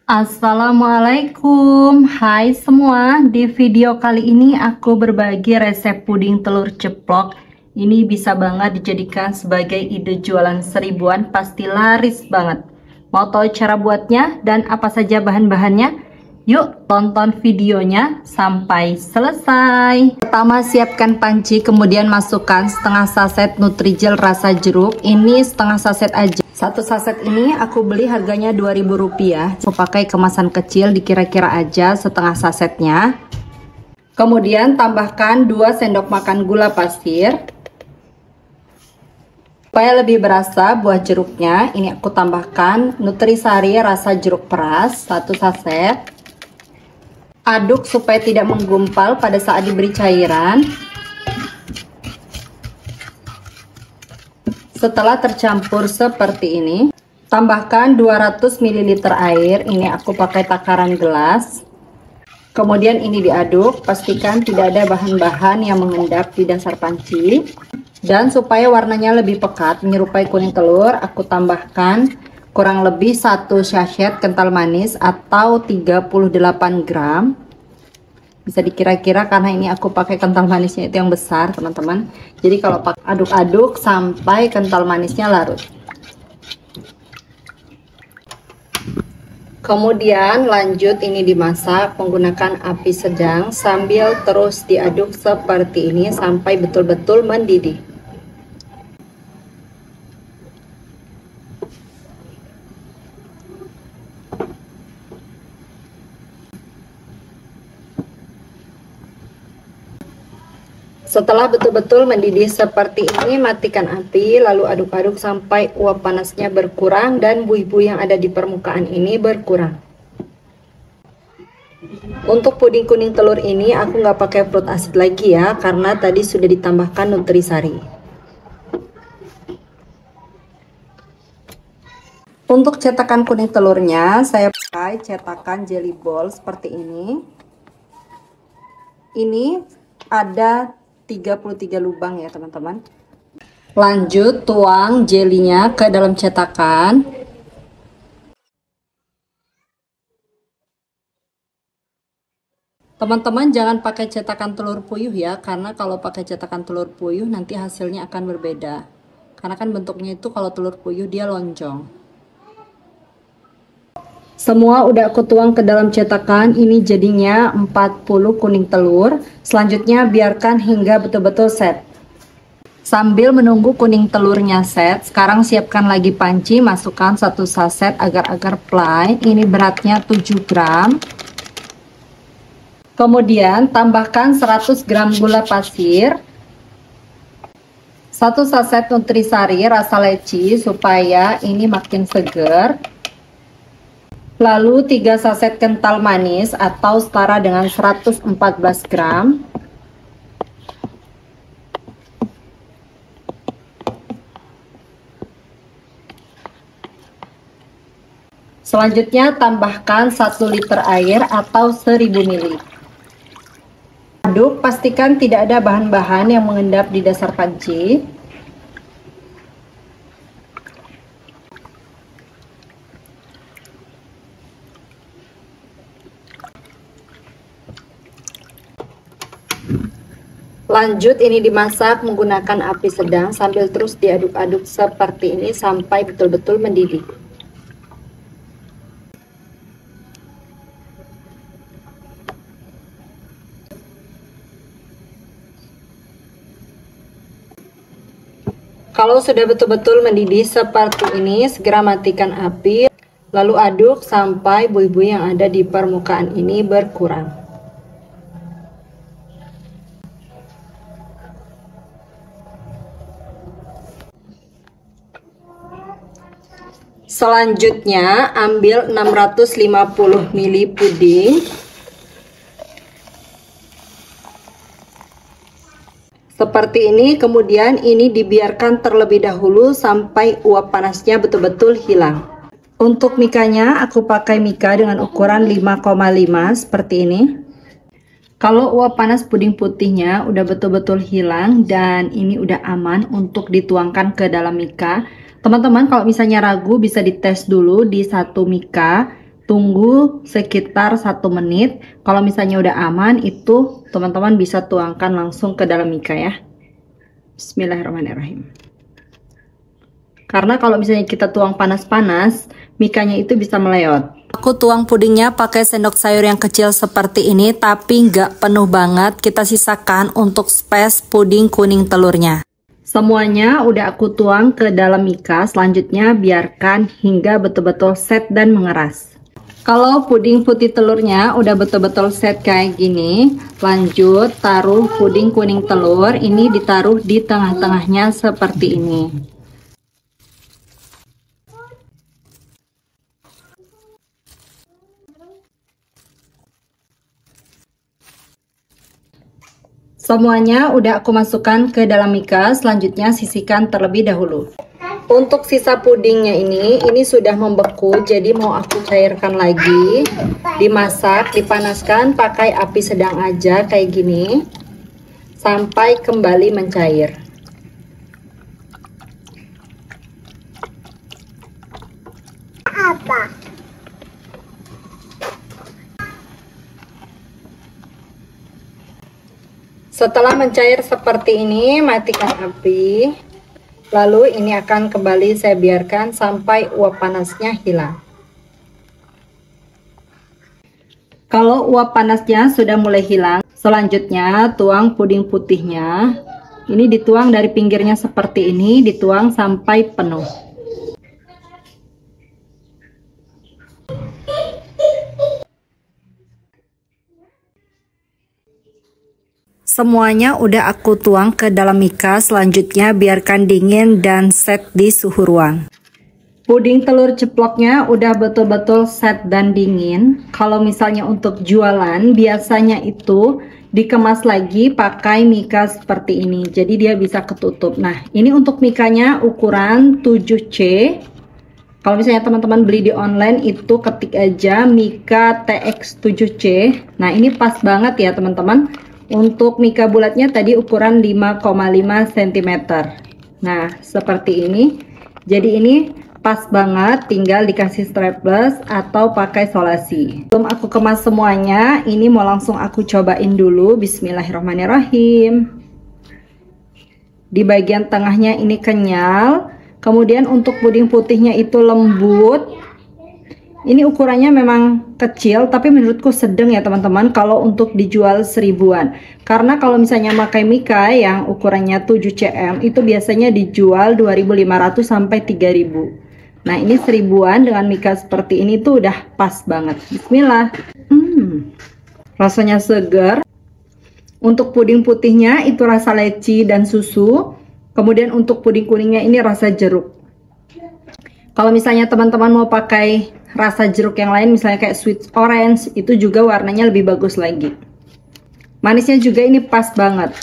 Assalamualaikum, hai semua. Di video kali ini aku berbagi resep puding telur ceplok. Ini bisa banget dijadikan sebagai ide jualan seribuan, pasti laris banget. Mau tahu cara buatnya dan apa saja bahan-bahannya? Yuk tonton videonya sampai selesai. Pertama siapkan panci, kemudian masukkan setengah saset Nutrijel rasa jeruk. Ini setengah saset aja. Satu saset ini aku beli harganya Rp2.000. Aku pakai kemasan kecil, dikira-kira aja setengah sasetnya. Kemudian tambahkan 2 sendok makan gula pasir. Supaya lebih berasa buah jeruknya, ini aku tambahkan Nutrisari rasa jeruk peras 1 saset. Aduk supaya tidak menggumpal pada saat diberi cairan. Setelah tercampur seperti ini, tambahkan 200 ml air. Ini aku pakai takaran gelas. Kemudian ini diaduk, pastikan tidak ada bahan-bahan yang mengendap di dasar panci. Dan supaya warnanya lebih pekat menyerupai kuning telur, aku tambahkan kurang lebih 1 sachet kental manis atau 38 gram. Bisa dikira-kira karena ini aku pakai kental manisnya itu yang besar, teman-teman. Jadi kalau pakai aduk-aduk sampai kental manisnya larut. Kemudian lanjut ini dimasak menggunakan api sedang sambil terus diaduk seperti ini sampai betul-betul mendidih. Setelah betul-betul mendidih seperti ini, matikan api, lalu aduk-aduk sampai uap panasnya berkurang dan buih-buih yang ada di permukaan ini berkurang. Untuk puding kuning telur ini aku nggak pakai fruit asid lagi ya, karena tadi sudah ditambahkan Nutrisari. Untuk cetakan kuning telurnya, saya pakai cetakan jelly ball seperti ini. Ini ada 33 lubang ya teman-teman. Lanjut tuang jelinya ke dalam cetakan. Teman-teman jangan pakai cetakan telur puyuh ya, karena kalau pakai cetakan telur puyuh nanti hasilnya akan berbeda. Karena kan bentuknya itu kalau telur puyuh dia lonjong. Semua udah aku tuang ke dalam cetakan. Ini jadinya 40 kuning telur. Selanjutnya biarkan hingga betul-betul set. Sambil menunggu kuning telurnya set, sekarang siapkan lagi panci, masukkan 1 saset agar-agar play. Ini beratnya 7 gram. Kemudian tambahkan 100 gram gula pasir, 1 saset Nutrisari rasa leci supaya ini makin seger. Lalu 3 saset kental manis atau setara dengan 114 gram. Selanjutnya tambahkan 1 liter air atau 1000 ml. Aduk, pastikan tidak ada bahan-bahan yang mengendap di dasar panci. Lanjut ini dimasak menggunakan api sedang sambil terus diaduk-aduk seperti ini sampai betul-betul mendidih. Kalau sudah betul-betul mendidih seperti ini, segera matikan api, lalu aduk sampai buih-buih yang ada di permukaan ini berkurang. Selanjutnya ambil 650 ml puding. Seperti ini, kemudian ini dibiarkan terlebih dahulu sampai uap panasnya betul-betul hilang. Untuk mikanya aku pakai mika dengan ukuran 5,5 seperti ini. Kalau uap panas puding putihnya udah betul-betul hilang dan ini udah aman untuk dituangkan ke dalam mika. Teman-teman kalau misalnya ragu bisa dites dulu di 1 mika Tunggu sekitar 1 menit. Kalau misalnya udah aman, itu teman-teman bisa tuangkan langsung ke dalam mika ya. Bismillahirrahmanirrahim. Karena kalau misalnya kita tuang panas-panas, mikanya itu bisa meleot. Aku tuang pudingnya pakai sendok sayur yang kecil seperti ini, tapi nggak penuh banget. Kita sisakan untuk space puding kuning telurnya. Semuanya udah aku tuang ke dalam mika. Selanjutnya biarkan hingga betul-betul set dan mengeras. Kalau puding putih telurnya udah betul-betul set kayak gini, lanjut taruh puding kuning telur. Ini ditaruh di tengah-tengahnya seperti ini. Semuanya udah aku masukkan ke dalam mika. Selanjutnya sisihkan terlebih dahulu. Untuk sisa pudingnya ini sudah membeku, jadi mau aku cairkan lagi. Dimasak, dipanaskan pakai api sedang aja kayak gini sampai kembali mencair. Setelah mencair seperti ini, matikan api. Lalu ini akan kembali saya biarkan sampai uap panasnya hilang. Kalau uap panasnya sudah mulai hilang, selanjutnya tuang puding putihnya. Ini dituang dari pinggirnya seperti ini, dituang sampai penuh. Semuanya udah aku tuang ke dalam mika. Selanjutnya biarkan dingin dan set di suhu ruang. Puding telur ceploknya udah betul-betul set dan dingin. Kalau misalnya untuk jualan, biasanya itu dikemas lagi pakai mika seperti ini. Jadi dia bisa ketutup. Nah, ini untuk mikanya ukuran 7C. Kalau misalnya teman-teman beli di online, itu ketik aja mika TX7C. Nah, ini pas banget ya teman-teman. Untuk mika bulatnya tadi ukuran 5,5 cm. Nah, seperti ini. Jadi ini pas banget, tinggal dikasih strapless atau pakai solasi. Belum aku kemas semuanya, ini mau langsung aku cobain dulu. Bismillahirrahmanirrahim. Di bagian tengahnya ini kenyal, kemudian untuk puding putihnya itu lembut. Ini ukurannya memang kecil, tapi menurutku sedang ya teman-teman kalau untuk dijual 1000-an. Karena kalau misalnya pakai mika yang ukurannya 7 cm, itu biasanya dijual 2.500 sampai 3.000. Nah, ini 1000-an dengan mika seperti ini tuh udah pas banget. Bismillah. Rasanya segar. Untuk puding putihnya itu rasa leci dan susu. Kemudian untuk puding kuningnya ini rasa jeruk. Kalau misalnya teman-teman mau pakai rasa jeruk yang lain, misalnya kayak sweet orange, itu juga warnanya lebih bagus lagi. Manisnya juga ini pas banget.